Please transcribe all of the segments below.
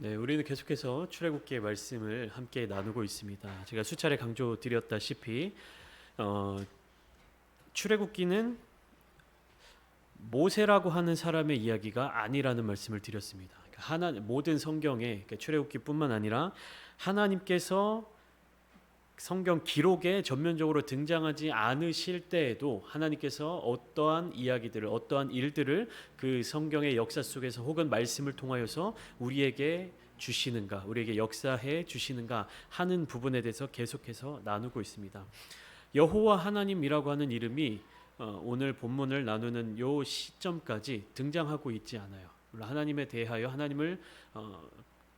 네, 우리는 계속해서 출애굽기의 말씀을 함께 나누고 있습니다. 제가 수차례 강조드렸다시피 출애굽기는 모세라고 하는 사람의 이야기가 아니라는 말씀을 드렸습니다. 모든 성경에 출애굽기뿐만 아니라 하나님께서 성경 기록에 전면적으로 등장하지 않으실 때에도 하나님께서 어떠한 이야기들을, 어떠한 일들을 그 성경의 역사 속에서 혹은 말씀을 통하여서 우리에게 주시는가, 우리에게 역사해 주시는가 하는 부분에 대해서 계속해서 나누고 있습니다. 여호와 하나님이라고 하는 이름이 오늘 본문을 나누는 요 시점까지 등장하고 있지 않아요. 하나님에 대하여 하나님을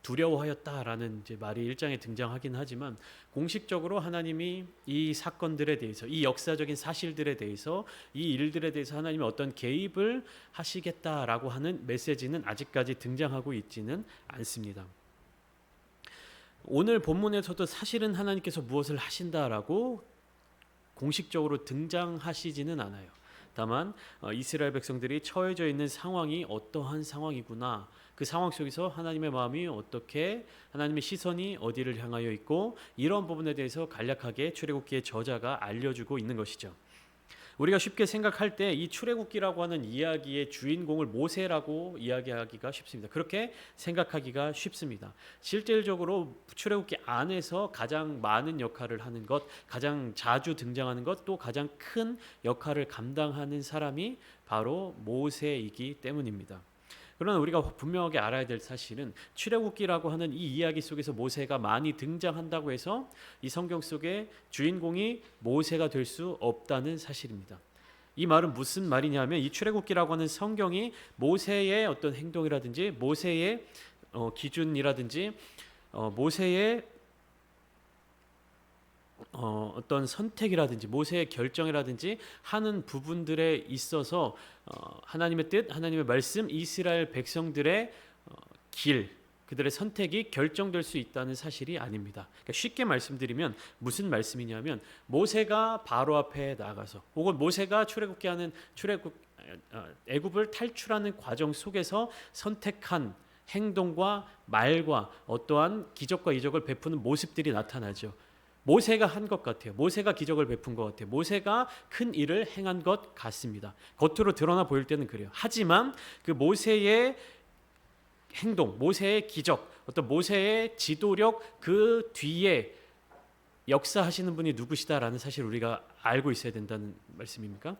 두려워하였다라는 이제 말이 1장에 등장하긴 하지만 공식적으로 하나님이 이 사건들에 대해서, 이 역사적인 사실들에 대해서, 이 일들에 대해서 하나님이 어떤 개입을 하시겠다라고 하는 메시지는 아직까지 등장하고 있지는 않습니다. 오늘 본문에서도 사실은 하나님께서 무엇을 하신다라고 공식적으로 등장하시지는 않아요. 다만 이스라엘 백성들이 처해져 있는 상황이 어떠한 상황이구나, 그 상황 속에서 하나님의 마음이 어떻게, 하나님의 시선이 어디를 향하여 있고, 이런 부분에 대해서 간략하게 출애굽기의 저자가 알려주고 있는 것이죠. 우리가 쉽게 생각할 때 이 출애굽기라고 하는 이야기의 주인공을 모세라고 이야기하기가 쉽습니다. 그렇게 생각하기가 쉽습니다. 실질적으로 출애굽기 안에서 가장 많은 역할을 하는 것, 가장 자주 등장하는 것, 또 가장 큰 역할을 감당하는 사람이 바로 모세이기 때문입니다. 그러나 우리가 분명하게 알아야 될 사실은 출애굽기라고 하는 이 이야기 속에서 모세가 많이 등장한다고 해서 이 성경 속의 주인공이 모세가 될 수 없다는 사실입니다. 이 말은 무슨 말이냐면 이 출애굽기라고 하는 성경이 모세의 어떤 행동이라든지 모세의 기준이라든지 모세의 어떤 선택이라든지 모세의 결정이라든지 하는 부분들에 있어서 하나님의 뜻, 하나님의 말씀, 이스라엘 백성들의 길, 그들의 선택이 결정될 수 있다는 사실이 아닙니다. 그러니까 쉽게 말씀드리면 무슨 말씀이냐면 모세가 바로 앞에 나가서 혹은 모세가 애굽을 탈출하는 과정 속에서 선택한 행동과 말과 어떠한 기적과 이적을 베푸는 모습들이 나타나죠. 모세가 한 것 같아요. 모세가 기적을 베푼 것 같아요. 모세가 큰 일을 행한 것 같습니다. 겉으로 드러나 보일 때는 그래요. 하지만 그 모세의 행동, 모세의 기적, 어떤 모세의 지도력 그 뒤에 역사하시는 분이 누구시다라는 사실을 우리가 알고 있어야 된다는 말씀입니까?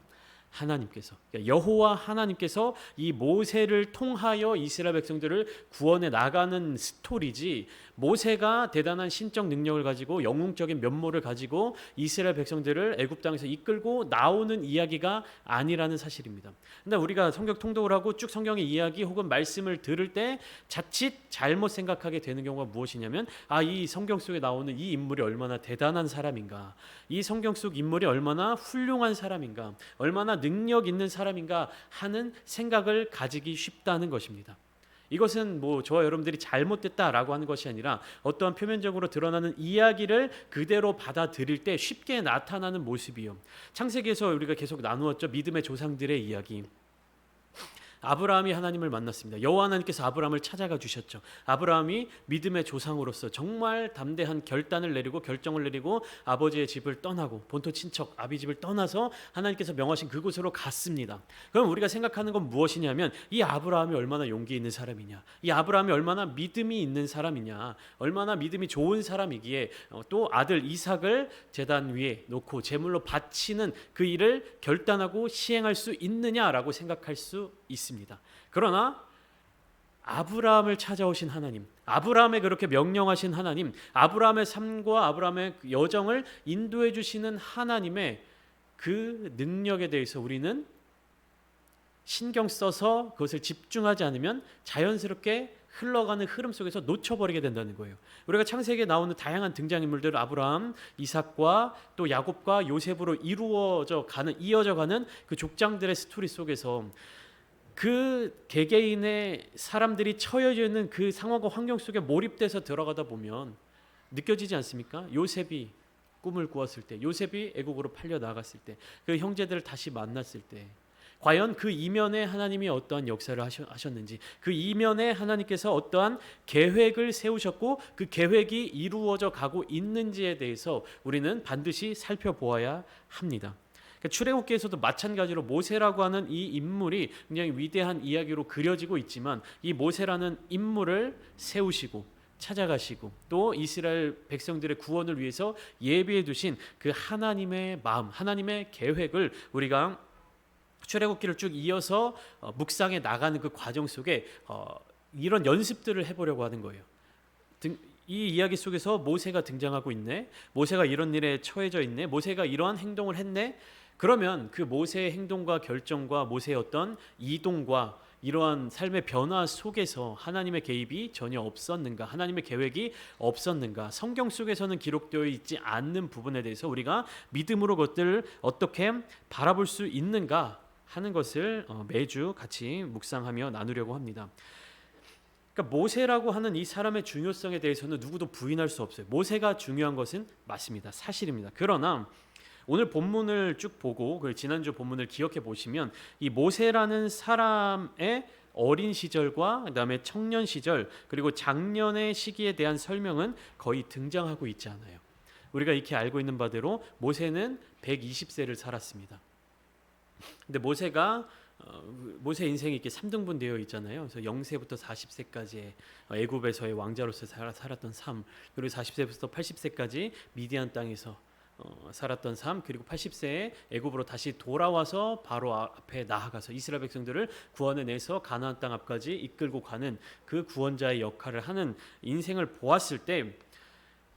하나님께서, 그러니까 여호와 하나님께서 이 모세를 통하여 이스라엘 백성들을 구원해 나가는 스토리지, 모세가 대단한 신적 능력을 가지고 영웅적인 면모를 가지고 이스라엘 백성들을 애굽 땅에서 이끌고 나오는 이야기가 아니라는 사실입니다. 근데 우리가 성경 통독을 하고 쭉 성경의 이야기 혹은 말씀을 들을 때 자칫 잘못 생각하게 되는 경우가 무엇이냐면, 이 성경 속에 나오는 이 인물이 얼마나 대단한 사람인가, 이 성경 속 인물이 얼마나 훌륭한 사람인가, 얼마나 능력 있는 사람인가 하는 생각을 가지기 쉽다는 것입니다. 이것은 저와 여러분들이 잘못됐다라고 하는 것이 아니라 어떠한 표면적으로 드러나는 이야기를 그대로 받아들일 때 쉽게 나타나는 모습이요. 창세기에서 우리가 계속 나누었죠. 믿음의 조상들의 이야기. 아브라함이 하나님을 만났습니다. 여호와 하나님께서 아브라함을 찾아가 주셨죠. 아브라함이 믿음의 조상으로서 정말 담대한 결단을 내리고 결정을 내리고 아버지의 집을 떠나고 본토 친척 아비 집을 떠나서 하나님께서 명하신 그곳으로 갔습니다. 그럼 우리가 생각하는 건 무엇이냐면 이 아브라함이 얼마나 용기 있는 사람이냐, 이 아브라함이 얼마나 믿음이 있는 사람이냐, 얼마나 믿음이 좋은 사람이기에 또 아들 이삭을 제단 위에 놓고 제물로 바치는 그 일을 결단하고 시행할 수 있느냐라고 생각할 수 있습니다. 그러나 아브라함을 찾아오신 하나님, 아브라함에 그렇게 명령하신 하나님, 아브라함의 삶과 아브라함의 여정을 인도해 주시는 하나님의 그 능력에 대해서 우리는 신경 써서 그것을 집중하지 않으면 자연스럽게 흘러가는 흐름 속에서 놓쳐버리게 된다는 거예요. 우리가 창세기에 나오는 다양한 등장인물들, 아브라함, 이삭과 또 야곱과 요셉으로 이어져 가는 그 족장들의 스토리 속에서 그 개개인의 사람들이 처해져 있는 그 상황과 환경 속에 몰입돼서 들어가다 보면 느껴지지 않습니까? 요셉이 꿈을 꾸었을 때, 요셉이 애국으로 팔려 나갔을 때, 그 형제들을 다시 만났을 때, 과연 그 이면에 하나님이 어떠한 역사를 하셨는지, 그 이면에 하나님께서 어떠한 계획을 세우셨고 그 계획이 이루어져 가고 있는지에 대해서 우리는 반드시 살펴보아야 합니다. 출애굽기에서도 마찬가지로 모세라고 하는 이 인물이 굉장히 위대한 이야기로 그려지고 있지만, 이 모세라는 인물을 세우시고 찾아가시고 또 이스라엘 백성들의 구원을 위해서 예비해 두신 그 하나님의 마음, 하나님의 계획을 우리가 출애굽기를 쭉 이어서 묵상해 나가는 그 과정 속에 이런 연습들을 해보려고 하는 거예요. 이 이야기 속에서 모세가 등장하고 있네, 모세가 이런 일에 처해져 있네, 모세가 이러한 행동을 했네. 그러면 그 모세의 행동과 결정과 모세의 어떤 이동과 이러한 삶의 변화 속에서 하나님의 개입이 전혀 없었는가, 하나님의 계획이 없었는가, 성경 속에서는 기록되어 있지 않는 부분에 대해서 우리가 믿음으로 그것들을 어떻게 바라볼 수 있는가 하는 것을 매주 같이 묵상하며 나누려고 합니다. 그러니까 모세라고 하는 이 사람의 중요성에 대해서는 누구도 부인할 수 없어요. 모세가 중요한 것은 맞습니다. 사실입니다. 그러나 오늘 본문을 쭉 보고 그 지난주 본문을 기억해 보시면 이 모세라는 사람의 어린 시절과 그다음에 청년 시절 그리고 장년의 시기에 대한 설명은 거의 등장하고 있지 않아요. 우리가 익히 알고 있는 바대로 모세는 120세를 살았습니다. 근데 모세 인생이 이렇게 3등분 되어 있잖아요. 그래서 0세부터 40세까지 애굽에서의 왕자로서 살았던 삶, 그리고 40세부터 80세까지 미디안 땅에서 살았던 삶, 그리고 80세에 애굽으로 다시 돌아와서 바로 앞에 나아가서 이스라엘 백성들을 구원해내서 가나안 땅 앞까지 이끌고 가는 그 구원자의 역할을 하는 인생을 보았을 때,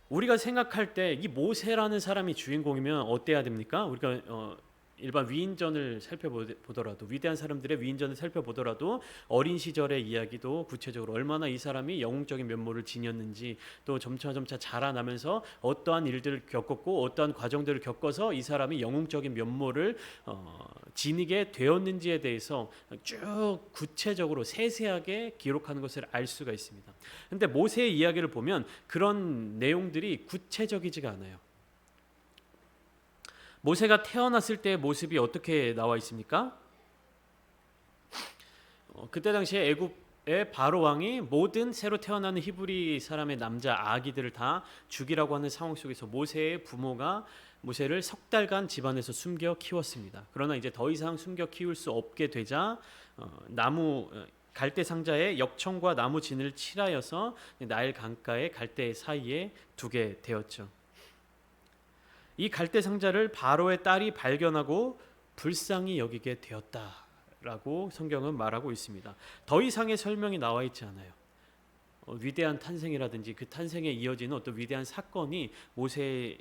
우리가 생각할 때 이 모세라는 사람이 주인공이면 어때야 됩니까? 우리가 일반 위인전을 살펴보더라도, 위대한 사람들의 위인전을 살펴보더라도 어린 시절의 이야기도 구체적으로 얼마나 이 사람이 영웅적인 면모를 지녔는지, 또 점차 자라나면서 어떠한 일들을 겪었고 어떠한 과정들을 겪어서 이 사람이 영웅적인 면모를 지니게 되었는지에 대해서 쭉 구체적으로 세세하게 기록하는 것을 알 수가 있습니다. 그런데 모세의 이야기를 보면 그런 내용들이 구체적이지가 않아요. 모세가 태어났을 때의 모습이 어떻게 나와 있습니까? 그때 당시에 애굽의 바로 왕이 모든 새로 태어나는 히브리 사람의 남자 아기들을 다 죽이라고 하는 상황 속에서 모세의 부모가 모세를 석 달간 집안에서 숨겨 키웠습니다. 그러나 이제 더 이상 숨겨 키울 수 없게 되자 나무 갈대 상자에 역청과 나무 진을 칠하여서 나일 강가의 갈대 사이에 두게 되었죠. 이 갈대 상자를 바로의 딸이 발견하고 불쌍히 여기게 되었다라고 성경은 말하고 있습니다. 더 이상의 설명이 나와 있지 않아요. 위대한 탄생이라든지 그 탄생에 이어지는 어떤 위대한 사건이 모세의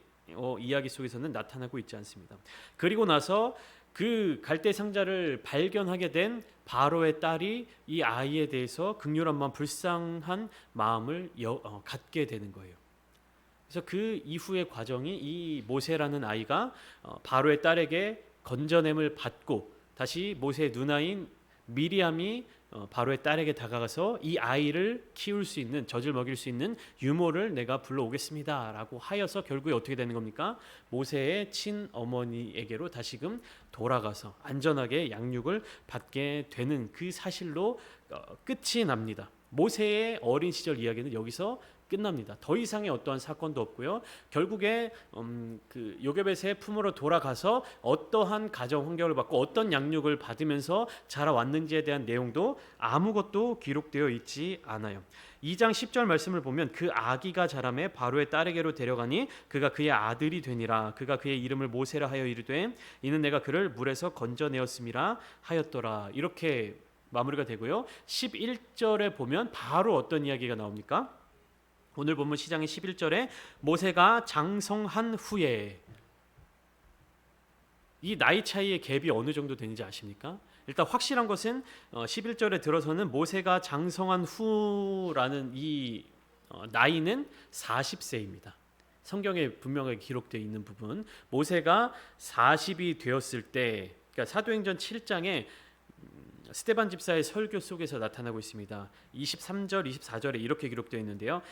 이야기 속에서는 나타나고 있지 않습니다. 그리고 나서 그 갈대 상자를 발견하게 된 바로의 딸이 이 아이에 대해서 긍휼한 마음, 불쌍한 마음을 갖게 되는 거예요. 그래서 그 이후의 과정이 이 모세라는 아이가 바로의 딸에게 건져냄을 받고 다시 모세의 누나인 미리암이 바로의 딸에게 다가가서 이 아이를 키울 수 있는, 젖을 먹일 수 있는 유모를 내가 불러오겠습니다 라고 하여서 결국에 어떻게 되는 겁니까? 모세의 친어머니에게로 다시금 돌아가서 안전하게 양육을 받게 되는 그 사실로 끝이 납니다. 모세의 어린 시절 이야기는 여기서 끝납니다. 더 이상의 어떠한 사건도 없고요. 결국에 그 요게벳의 품으로 돌아가서 어떠한 가정 환경을 받고 어떤 양육을 받으면서 자라왔는지에 대한 내용도 아무것도 기록되어 있지 않아요. 2장 10절 말씀을 보면 그 아기가 자라매 바로의 딸에게로 데려가니 그가 그의 아들이 되니라. 그가 그의 이름을 모세라 하여 이르되 이는 내가 그를 물에서 건져내었음이라 하였더라. 이렇게 마무리가 되고요. 11절에 보면 바로 어떤 이야기가 나옵니까? 오늘 본문 시장의 11절에 모세가 장성한 후에, 이 나이 차이의 갭이 어느 정도 되는지 아십니까? 일단 확실한 것은 11절에 들어서는 모세가 장성한 후라는 이 나이는 40세입니다. 성경에 분명하게 기록되어 있는 부분, 모세가 40이 되었을 때, 그러니까 사도행전 7장에 스데반 집사의 설교 속에서 나타나고 있습니다. 23절, 24절에 이렇게 기록되어 있는데요.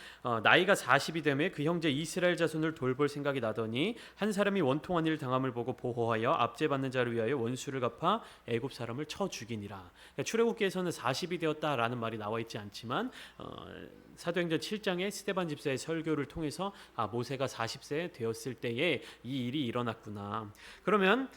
나이가 40이 되매 그 형제 이스라엘 자손을 돌볼 생각이 나더니 한 사람이 원통한 일 당함을 보고 보호하여 압제받는 자를 위하여 원수를 갚아 애굽 사람을 쳐 죽이니라. 그러니까 출애굽기에서는 40이 되었다라는 말이 나와 있지 않지만 사도행전 7장의 스데반 집사의 설교를 통해서 모세가 40세 되었을 때에 이 일이 일어났구나. 그러면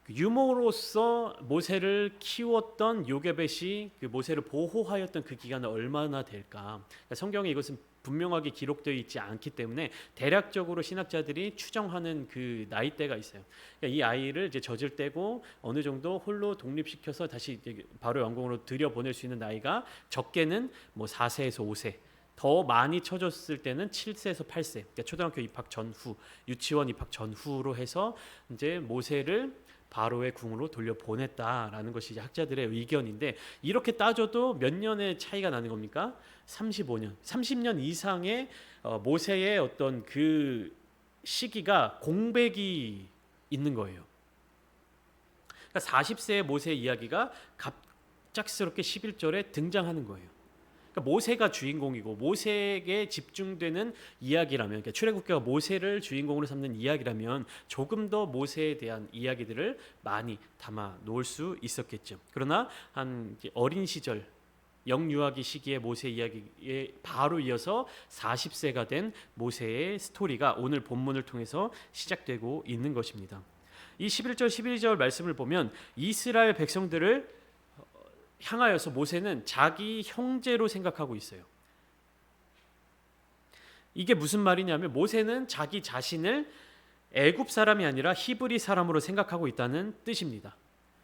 유모로서 모세를 키웠던 요게벳이 그 모세를 보호하였던 그 기간은 얼마나 될까? 그러니까 성경에 이것은 분명하게 기록되어 있지 않기 때문에 대략적으로 신학자들이 추정하는 그 나이대가 있어요. 그러니까 이 아이를 이제 젖을 떼고 어느 정도 홀로 독립시켜서 다시 바로 왕궁으로 들여보낼 수 있는 나이가 적게는 뭐 4세에서 5세, 더 많이 쳐줬을 때는 7세에서 8세, 그러니까 초등학교 입학 전후, 유치원 입학 전후로 해서 이제 모세를 바로의 궁으로 돌려보냈다라는 것이 이제 학자들의 의견인데, 이렇게 따져도 몇 년의 차이가 나는 겁니까? 35년, 30년 이상의 모세의 어떤 그 시기가 공백이 있는 거예요. 그러니까 40세의 모세 이야기가 갑작스럽게 11절에 등장하는 거예요. 그러니까 모세가 주인공이고 모세에게 집중되는 이야기라면, 그러니까 출애굽기가 모세를 주인공으로 삼는 이야기라면 조금 더 모세에 대한 이야기들을 많이 담아 놓을 수 있었겠죠. 그러나 한 어린 시절 영유아기 시기의 모세 이야기에 바로 이어서 40세가 된 모세의 스토리가 오늘 본문을 통해서 시작되고 있는 것입니다. 이 11절 12절 말씀을 보면 이스라엘 백성들을 향하여서 모세는 자기 형제로 생각하고 있어요. 이게 무슨 말이냐면 모세는 자기 자신을 애굽 사람이 아니라 히브리 사람으로 생각하고 있다는 뜻입니다.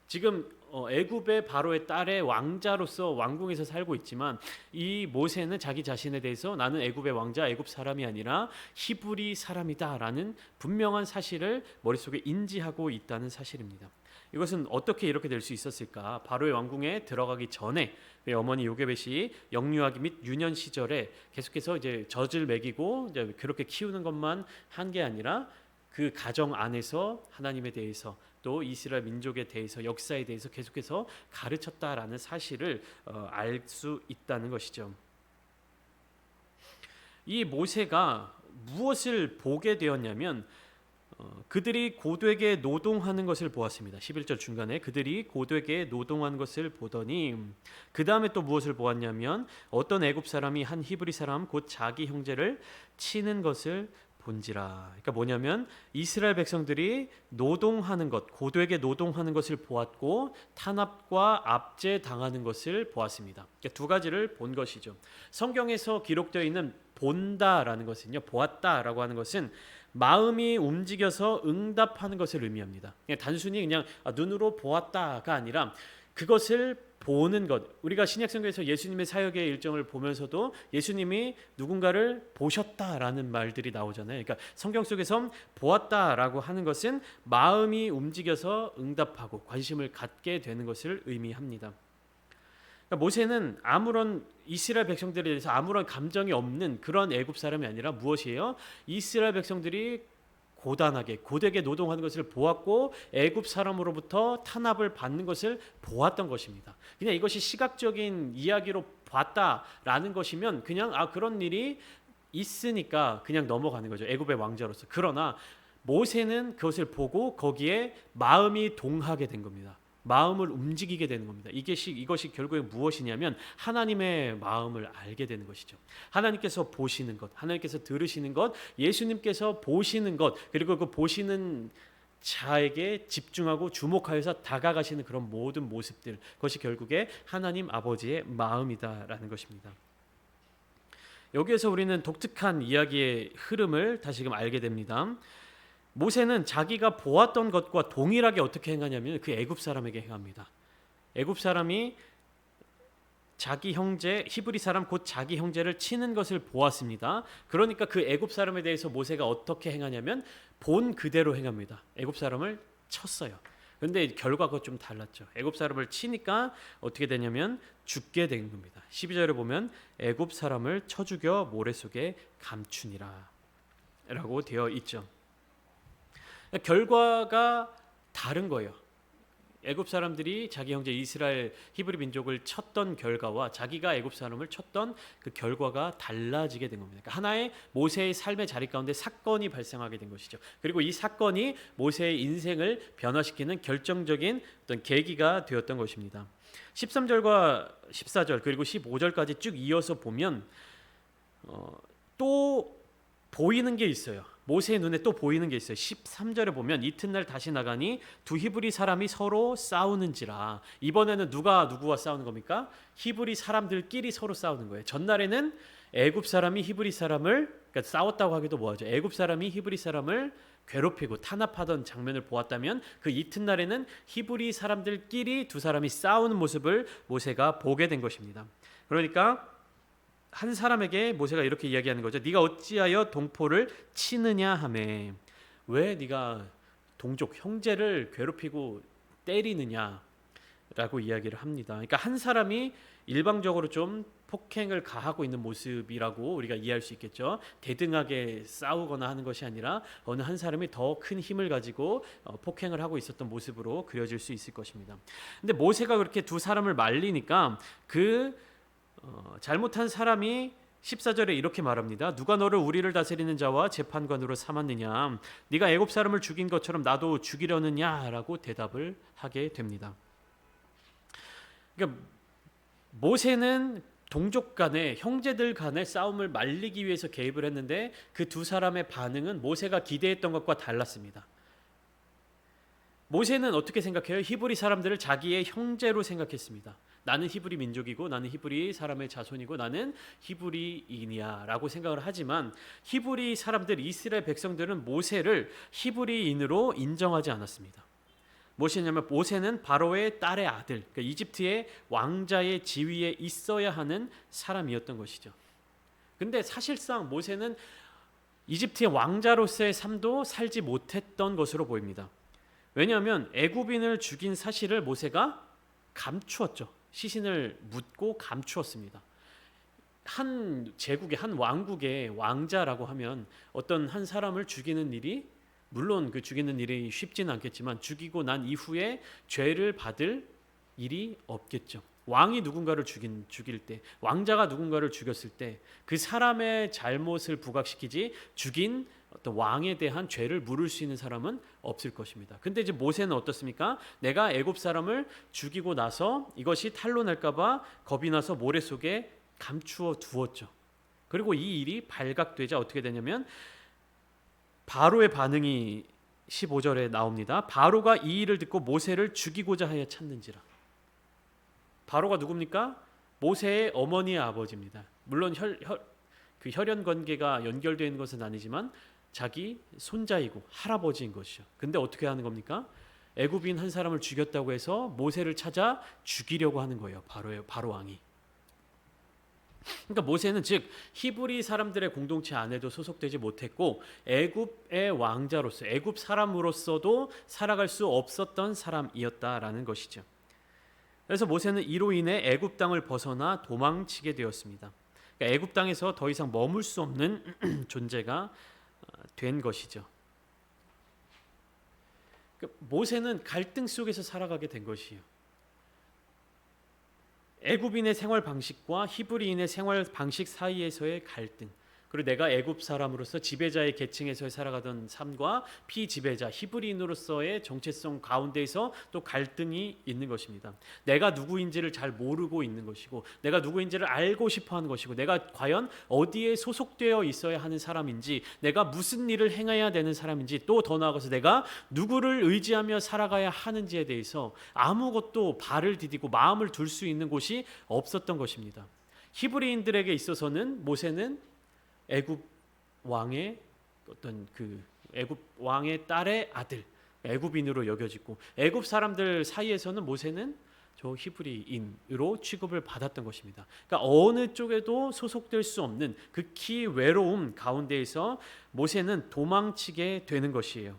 지금 애굽의 바로의 딸의 왕자로서 왕궁에서 살고 있지만 이 모세는 자기 자신에 대해서 나는 애굽의 왕자, 애굽 사람이 아니라 히브리 사람이다라는 분명한 사실을 머릿속에 인지하고 있다는 사실입니다. 이것은 어떻게 이렇게 될 수 있었을까? 바로의 왕궁에 들어가기 전에 어머니 요게벳이 영유아기 및 유년 시절에 계속해서 이제 젖을 먹이고 이제 그렇게 키우는 것만 한 게 아니라 그 가정 안에서 하나님에 대해서 또 이스라엘 민족에 대해서 역사에 대해서 계속해서 가르쳤다라는 사실을 알 수 있다는 것이죠. 이 모세가 무엇을 보게 되었냐면 그들이 고되게 노동하는 것을 보았습니다. 11절 중간에 그들이 고되게 노동한 것을 보더니 그 다음에 또 무엇을 보았냐면 어떤 애굽 사람이 한 히브리 사람 곧 자기 형제를 치는 것을 본지라. 그러니까 뭐냐면 이스라엘 백성들이 노동하는 것, 고되게 노동하는 것을 보았고 탄압과 압제 당하는 것을 보았습니다. 그러니까 두 가지를 본 것이죠. 성경에서 기록되어 있는 본다라는 것은요, 보았다라고 하는 것은 마음이 움직여서 응답하는 것을 의미합니다. 단순히 그냥 눈으로 보았다가 아니라 그것을 보는 것. 우리가 신약성경에서 예수님의 사역의 일정을 보면서도 예수님이 누군가를 보셨다라는 말들이 나오잖아요. 그러니까 성경 속에서 보았다라고 하는 것은 마음이 움직여서 응답하고 관심을 갖게 되는 것을 의미합니다. 그러니까 모세는 아무런 이스라엘 백성들에 대해서 아무런 감정이 없는 그런 애굽 사람이 아니라 무엇이에요? 이스라엘 백성들이 고단하게 고되게 노동하는 것을 보았고 애굽 사람으로부터 탄압을 받는 것을 보았던 것입니다. 그냥 이것이 시각적인 이야기로 봤다라는 것이면 그냥 그런 일이 있으니까 그냥 넘어가는 거죠. 애굽의 왕자로서. 그러나 모세는 그것을 보고 거기에 마음이 동하게 된 겁니다. 마음을 움직이게 되는 겁니다. 이것이 결국에 무엇이냐면 하나님의 마음을 알게 되는 것이죠. 하나님께서 보시는 것, 하나님께서 들으시는 것, 예수님께서 보시는 것, 그리고 그 보시는 자에게 집중하고 주목하여서 다가가시는 그런 모든 모습들, 그것이 결국에 하나님 아버지의 마음이다라는 것입니다. 여기에서 우리는 독특한 이야기의 흐름을 다시금 알게 됩니다. 모세는 자기가 보았던 것과 동일하게 어떻게 행하냐면 그 애굽 사람에게 행합니다. 애굽 사람이 자기 형제 히브리 사람 곧 자기 형제를 치는 것을 보았습니다. 그러니까 그 애굽 사람에 대해서 모세가 어떻게 행하냐면 본 그대로 행합니다. 애굽 사람을 쳤어요. 그런데 결과가 좀 달랐죠. 애굽 사람을 치니까 어떻게 되냐면 죽게 된 겁니다. 12절에 보면 애굽 사람을 쳐 죽여 모래 속에 감추니라 라고 되어 있죠. 결과가 다른 거예요. 애굽 사람들이 자기 형제 이스라엘 히브리 민족을 쳤던 결과와 자기가 애굽 사람을 쳤던 그 결과가 달라지게 된 겁니다. 그러니까 하나의 모세의 삶의 자리 가운데 사건이 발생하게 된 것이죠. 그리고 이 사건이 모세의 인생을 변화시키는 결정적인 어떤 계기가 되었던 것입니다. 13절과 14절 그리고 15절까지 쭉 이어서 보면 또 보이는 게 있어요. 모세의 눈에 또 보이는 게 있어요. 13절에 보면 이튿날 다시 나가니 두 히브리 사람이 서로 싸우는지라. 이번에는 누가 누구와 싸우는 겁니까? 히브리 사람들끼리 서로 싸우는 거예요. 전날에는 애굽 사람이 히브리 사람을, 그러니까 싸웠다고 하기도 뭐하죠. 애굽 사람이 히브리 사람을 괴롭히고 탄압하던 장면을 보았다면 그 이튿날에는 히브리 사람들끼리 두 사람이 싸우는 모습을 모세가 보게 된 것입니다. 그러니까 한 사람에게 모세가 이렇게 이야기하는 거죠. 네가 어찌하여 동포를 치느냐 하매. 왜 네가 동족 형제를 괴롭히고 때리느냐라고 이야기를 합니다. 그러니까 한 사람이 일방적으로 좀 폭행을 가하고 있는 모습이라고 우리가 이해할 수 있겠죠. 대등하게 싸우거나 하는 것이 아니라 어느 한 사람이 더 큰 힘을 가지고 폭행을 하고 있었던 모습으로 그려질 수 있을 것입니다. 근데 모세가 그렇게 두 사람을 말리니까 잘못한 사람이 14절에 이렇게 말합니다. 누가 너를 우리를 다스리는 자와 재판관으로 삼았느냐? 네가 애굽 사람을 죽인 것처럼 나도 죽이려느냐라고 대답을 하게 됩니다. 그러니까 모세는 동족 간의 형제들 간의 싸움을 말리기 위해서 개입을 했는데 그 두 사람의 반응은 모세가 기대했던 것과 달랐습니다. 모세는 어떻게 생각해요? 히브리 사람들을 자기의 형제로 생각했습니다. 나는 히브리 민족이고 나는 히브리 사람의 자손이고 나는 히브리인이야 라고 생각을 하지만 히브리 사람들, 이스라엘 백성들은 모세를 히브리인으로 인정하지 않았습니다. 무엇이냐면 모세는 바로의 딸의 아들, 그러니까 이집트의 왕자의 지위에 있어야 하는 사람이었던 것이죠. 근데 사실상 모세는 이집트의 왕자로서의 삶도 살지 못했던 것으로 보입니다. 왜냐하면 애굽인을 죽인 사실을 모세가 감추었죠. 시신을 묻고 감추었습니다. 한 제국의 한 왕국의 왕자라고 하면 어떤 한 사람을 죽이는 일이, 물론 그 죽이는 일이 쉽지는 않겠지만 죽이고 난 이후에 죄를 받을 일이 없겠죠. 왕이 누군가를 죽일 때, 왕자가 누군가를 죽였을 때 그 사람의 잘못을 부각시키지 죽인 어떤 왕에 대한 죄를 물을 수 있는 사람은 없을 것입니다. 근데 이제 모세는 어떻습니까? 내가 애굽 사람을 죽이고 나서 이것이 탄로날까봐 겁이 나서 모래 속에 감추어 두었죠. 그리고 이 일이 발각되자 어떻게 되냐면 바로의 반응이 15절에 나옵니다. 바로가 이 일을 듣고 모세를 죽이고자 하여 찾는지라. 바로가 누굽니까? 모세의 어머니의 아버지입니다. 물론 그 혈연 관계가 연결되어 있는 것은 아니지만 자기 손자이고 할아버지인 것이죠. 근데 어떻게 하는 겁니까? 애굽인 한 사람을 죽였다고 해서 모세를 찾아 죽이려고 하는 거예요. 바로 왕이. 그러니까 모세는 즉 히브리 사람들의 공동체 안에도 소속되지 못했고 애굽의 왕자로서, 애굽 사람으로서도 살아갈 수 없었던 사람이었다라는 것이죠. 그래서 모세는 이로 인해 애굽 땅을 벗어나 도망치게 되었습니다. 그러니까 애굽 땅에서 더 이상 머물 수 없는 존재가 된 것이죠. 그러니까 모세는 갈등 속에서 살아가게 된 것이에요. 애굽인의 생활 방식과 히브리인의 생활 방식 사이에서의 갈등, 그리고 내가 애굽 사람으로서 지배자의 계층에서 살아가던 삶과 피지배자 히브리인으로서의 정체성 가운데에서 또 갈등이 있는 것입니다. 내가 누구인지를 잘 모르고 있는 것이고 내가 누구인지를 알고 싶어하는 것이고 내가 과연 어디에 소속되어 있어야 하는 사람인지, 내가 무슨 일을 행해야 되는 사람인지, 또 더 나아가서 내가 누구를 의지하며 살아가야 하는지에 대해서 아무것도 발을 디디고 마음을 둘 수 있는 곳이 없었던 것입니다. 히브리인들에게 있어서는 모세는 애굽 왕의 어떤 애굽 왕의 딸의 아들, 애굽인으로 여겨지고 애굽 사람들 사이에서는 모세는 저 히브리인으로 취급을 받았던 것입니다. 그러니까 어느 쪽에도 소속될 수 없는 극히 외로움 가운데에서 모세는 도망치게 되는 것이에요.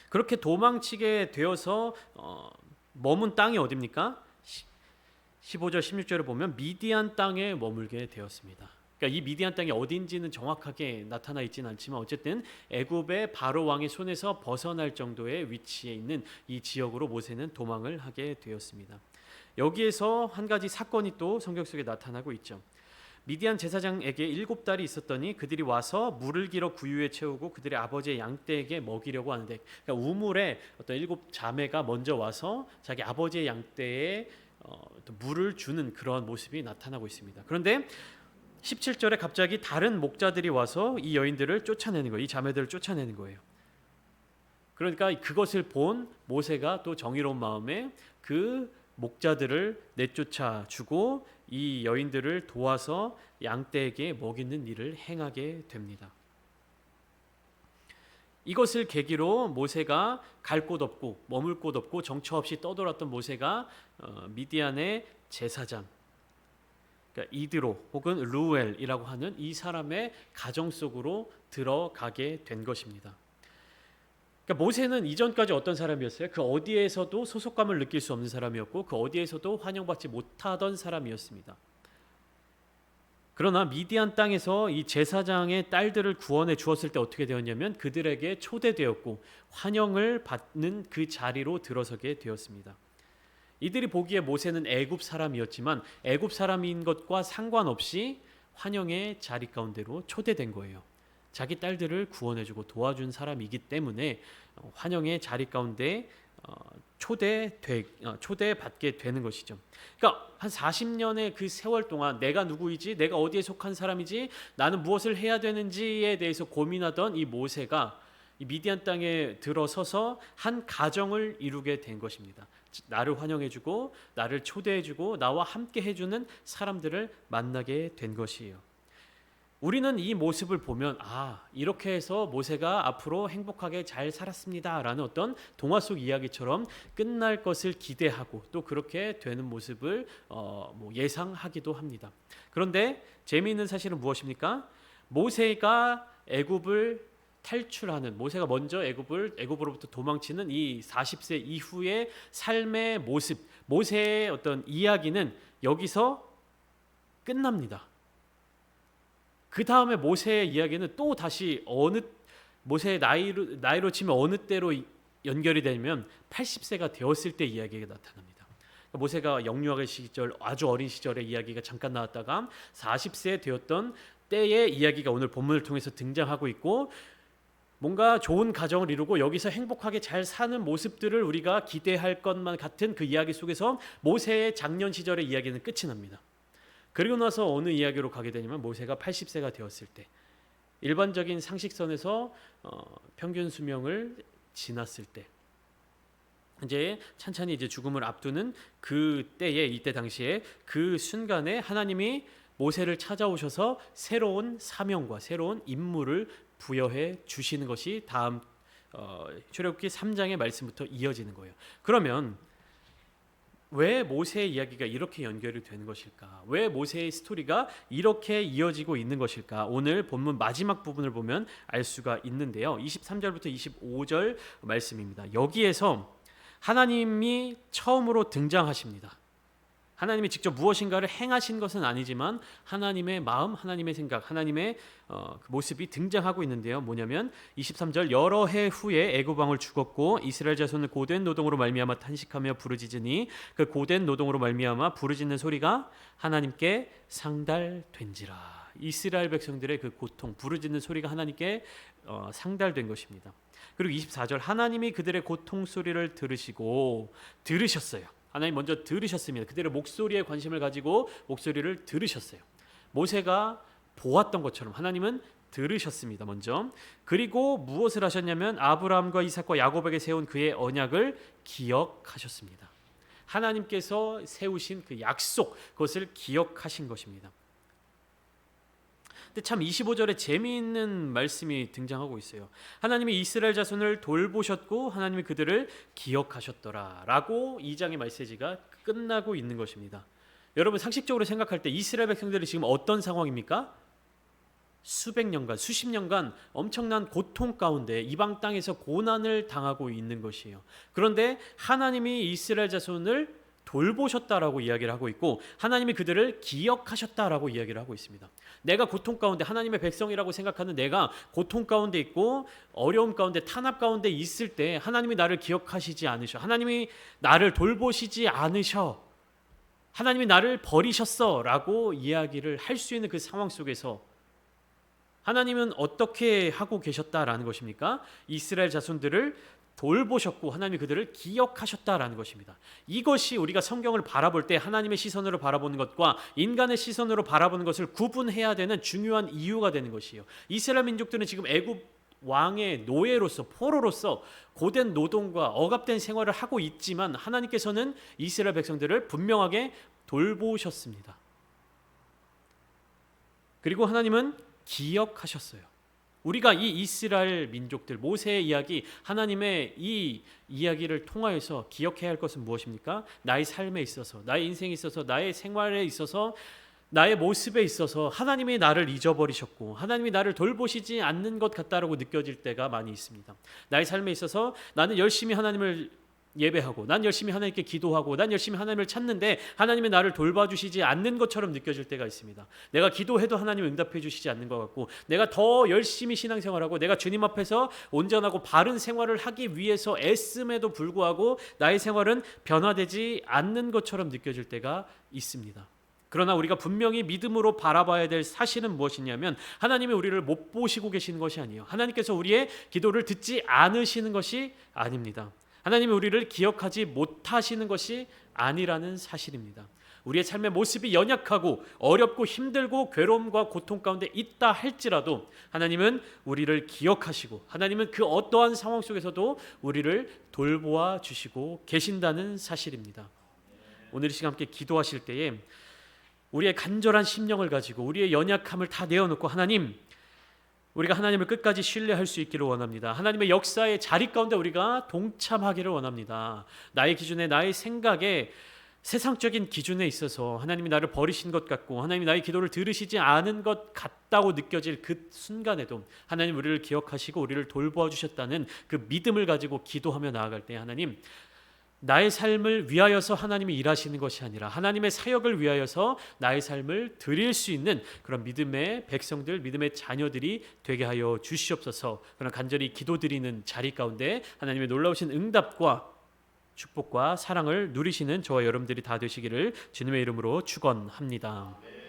그렇게 도망치게 되어서 머문 땅이 어디입니까? 15절 16절을 보면 미디안 땅에 머물게 되었습니다. 그러니까 이 미디안 땅이 어딘지는 정확하게 나타나 있지는 않지만 어쨌든 애굽의 바로 왕의 손에서 벗어날 정도의 위치에 있는 이 지역으로 모세는 도망을 하게 되었습니다. 여기에서 한 가지 사건이 또 성경 속에 나타나고 있죠. 미디안 제사장에게 7달이 있었더니 그들이 와서 물을 길어 구유에 채우고 그들의 아버지의 양떼에게 먹이려고 하는데, 그러니까 우물에 어떤 7자매가 먼저 와서 자기 아버지의 양떼에 물을 주는 그런 모습이 나타나고 있습니다. 그런데 17절에 갑자기 다른 목자들이 와서 이 여인들을 쫓아내는 거예요. 이 자매들을 쫓아내는 거예요. 그러니까 그것을 본 모세가 또 정의로운 마음에 그 목자들을 내쫓아 주고 이 여인들을 도와서 양떼에게 먹이는 일을 행하게 됩니다. 이것을 계기로 모세가 갈 곳 없고 머물 곳 없고 정처 없이 떠돌았던 모세가 미디안의 제사장, 그러니까 이드로 혹은 루엘이라고 하는 이 사람의 가정 속으로 들어가게 된 것입니다. 그러니까 모세는 이전까지 어떤 사람이었어요? 그 어디에서도 소속감을 느낄 수 없는 사람이었고 그 어디에서도 환영받지 못하던 사람이었습니다. 그러나 미디안 땅에서 이 제사장의 딸들을 구원해 주었을 때 어떻게 되었냐면 그들에게 초대되었고 환영을 받는 그 자리로 들어서게 되었습니다. 이들이 보기에 모세는 애굽 사람이었지만 애굽 사람인 것과 상관없이 환영의 자리 가운데로 초대된 거예요. 자기 딸들을 구원해주고 도와준 사람이기 때문에 환영의 자리 가운데 초대받게 되는 것이죠. 그러니까 한 40년의 그 세월 동안 내가 누구이지, 내가 어디에 속한 사람이지, 나는 무엇을 해야 되는지에 대해서 고민하던 이 모세가 이 미디안 땅에 들어서서 한 가정을 이루게 된 것입니다. 나를 환영해주고 나를 초대해주고 나와 함께 해주는 사람들을 만나게 된 것이에요. 우리는 이 모습을 보면 이렇게 해서 모세가 앞으로 행복하게 잘 살았습니다라는 어떤 동화 속 이야기처럼 끝날 것을 기대하고 또 그렇게 되는 모습을 예상하기도 합니다. 그런데 재미있는 사실은 무엇입니까? 모세가 애굽을 탈출하는, 모세가 먼저 애굽으로부터 도망치는 이 40세 이후의 삶의 모습, 모세의 어떤 이야기는 여기서 끝납니다. 그 다음에 모세의 이야기는 또 다시 모세의 나이로 치면 어느 때로 연결이 되면 80세가 되었을 때 이야기가 나타납니다. 모세가 영유아의 시절, 아주 어린 시절의 이야기가 잠깐 나왔다가 40세 되었던 때의 이야기가 오늘 본문을 통해서 등장하고 있고, 뭔가 좋은 가정을 이루고 여기서 행복하게 잘 사는 모습들을 우리가 기대할 것만 같은 그 이야기 속에서 모세의 장년 시절의 이야기는 끝이 납니다. 그리고 나서 어느 이야기로 가게 되냐면 모세가 80세가 되었을 때, 일반적인 상식선에서 평균 수명을 지났을 때, 이제 찬찬히 이제 죽음을 앞두는 그 때에, 이때 당시에 그 순간에 하나님이 모세를 찾아오셔서 새로운 사명과 새로운 임무를 부여해 주시는 것이 다음 출애굽기 3장의 말씀부터 이어지는 거예요. 그러면 왜 모세의 이야기가 이렇게 연결이 되는 것일까? 왜 모세의 스토리가 이렇게 이어지고 있는 것일까? 오늘 본문 마지막 부분을 보면 알 수가 있는데요. 23절부터 25절 말씀입니다. 여기에서 하나님이 처음으로 등장하십니다. 하나님이 직접 무엇인가를 행하신 것은 아니지만 하나님의 마음, 하나님의 생각, 하나님의 그 모습이 등장하고 있는데요. 뭐냐면 23절, 여러 해 후에 애굽 왕을 죽었고 이스라엘 자손을 고된 노동으로 말미암아 탄식하며 부르짖으니 그 고된 노동으로 말미암아 부르짖는 소리가 하나님께 상달된지라. 이스라엘 백성들의 그 고통, 부르짖는 소리가 하나님께 상달된 것입니다. 그리고 24절, 하나님이 그들의 고통 소리를 들으셨어요. 하나님 먼저 들으셨습니다. 그들의 목소리에 관심을 가지고 목소리를 들으셨어요. 모세가 보았던 것처럼 하나님은 들으셨습니다. 먼저. 그리고 무엇을 하셨냐면 아브라함과 이삭과 야곱에게 세운 그의 언약을 기억하셨습니다. 하나님께서 세우신 그 약속, 그것을 기억하신 것입니다. 근데 참 25절에 재미있는 말씀이 등장하고 있어요. 하나님이 이스라엘 자손을 돌보셨고 하나님이 그들을 기억하셨더라 라고 2장의 메시지가 끝나고 있는 것입니다. 여러분 상식적으로 생각할 때 이스라엘 백성들이 지금 어떤 상황입니까? 수백 년간, 수십 년간 엄청난 고통 가운데 이방 땅에서 고난을 당하고 있는 것이에요. 그런데 하나님이 이스라엘 자손을 돌보셨다라고 이야기를 하고 있고 하나님이 그들을 기억하셨다라고 이야기를 하고 있습니다. 내가 고통 가운데 하나님의 백성이라고 생각하는 내가 고통 가운데 있고 어려움 가운데 탄압 가운데 있을 때 하나님이 나를 기억하시지 않으셔. 하나님이 나를 돌보시지 않으셔. 하나님이 나를 버리셨어라고 이야기를 할 수 있는 그 상황 속에서 하나님은 어떻게 하고 계셨다라는 것입니까? 이스라엘 자손들을 돌보셨고 하나님이 그들을 기억하셨다라는 것입니다. 이것이 우리가 성경을 바라볼 때 하나님의 시선으로 바라보는 것과 인간의 시선으로 바라보는 것을 구분해야 되는 중요한 이유가 되는 것이에요. 이스라엘 민족들은 지금 애굽 왕의 노예로서 포로로서 고된 노동과 억압된 생활을 하고 있지만 하나님께서는 이스라엘 백성들을 분명하게 돌보셨습니다. 그리고 하나님은 기억하셨어요. 우리가 이 이스라엘 민족들 모세의 이야기 하나님의 이 이야기를 통하여서 기억해야 할 것은 무엇입니까? 나의 삶에 있어서 나의 인생에 있어서 나의 생활에 있어서 나의 모습에 있어서 하나님이 나를 잊어버리셨고 하나님이 나를 돌보시지 않는 것 같다라고 느껴질 때가 많이 있습니다. 나의 삶에 있어서 나는 열심히 하나님을 예배하고 난 열심히 하나님께 기도하고 난 열심히 하나님을 찾는데 하나님이 나를 돌봐주시지 않는 것처럼 느껴질 때가 있습니다. 내가 기도해도 하나님이 응답해 주시지 않는 것 같고 내가 더 열심히 신앙생활하고 내가 주님 앞에서 온전하고 바른 생활을 하기 위해서 애씀에도 불구하고 나의 생활은 변화되지 않는 것처럼 느껴질 때가 있습니다. 그러나 우리가 분명히 믿음으로 바라봐야 될 사실은 무엇이냐면 하나님이 우리를 못 보시고 계시는 것이 아니에요. 하나님께서 우리의 기도를 듣지 않으시는 것이 아닙니다. 하나님이 우리를 기억하지 못하시는 것이 아니라는 사실입니다. 우리의 삶의 모습이 연약하고 어렵고 힘들고 괴로움과 고통 가운데 있다 할지라도 하나님은 우리를 기억하시고 하나님은 그 어떠한 상황 속에서도 우리를 돌보아 주시고 계신다는 사실입니다. 오늘 이 시간 함께 기도하실 때에 우리의 간절한 심령을 가지고 우리의 연약함을 다 내어놓고 하나님, 우리가 하나님을 끝까지 신뢰할 수 있기를 원합니다. 하나님의 역사의 자리 가운데 우리가 동참하기를 원합니다. 나의 기준에 나의 생각에 세상적인 기준에 있어서 하나님이 나를 버리신 것 같고 하나님이 나의 기도를 들으시지 않은 것 같다고 느껴질 그 순간에도 하나님 우리를 기억하시고 우리를 돌보아 주셨다는 그 믿음을 가지고 기도하며 나아갈 때 하나님 나의 삶을 위하여서 하나님이 일하시는 것이 아니라 하나님의 사역을 위하여서 나의 삶을 드릴 수 있는 그런 믿음의 백성들, 믿음의 자녀들이 되게 하여 주시옵소서. 그런 간절히 기도드리는 자리 가운데 하나님의 놀라우신 응답과 축복과 사랑을 누리시는 저와 여러분들이 다 되시기를 주님의 이름으로 축원합니다.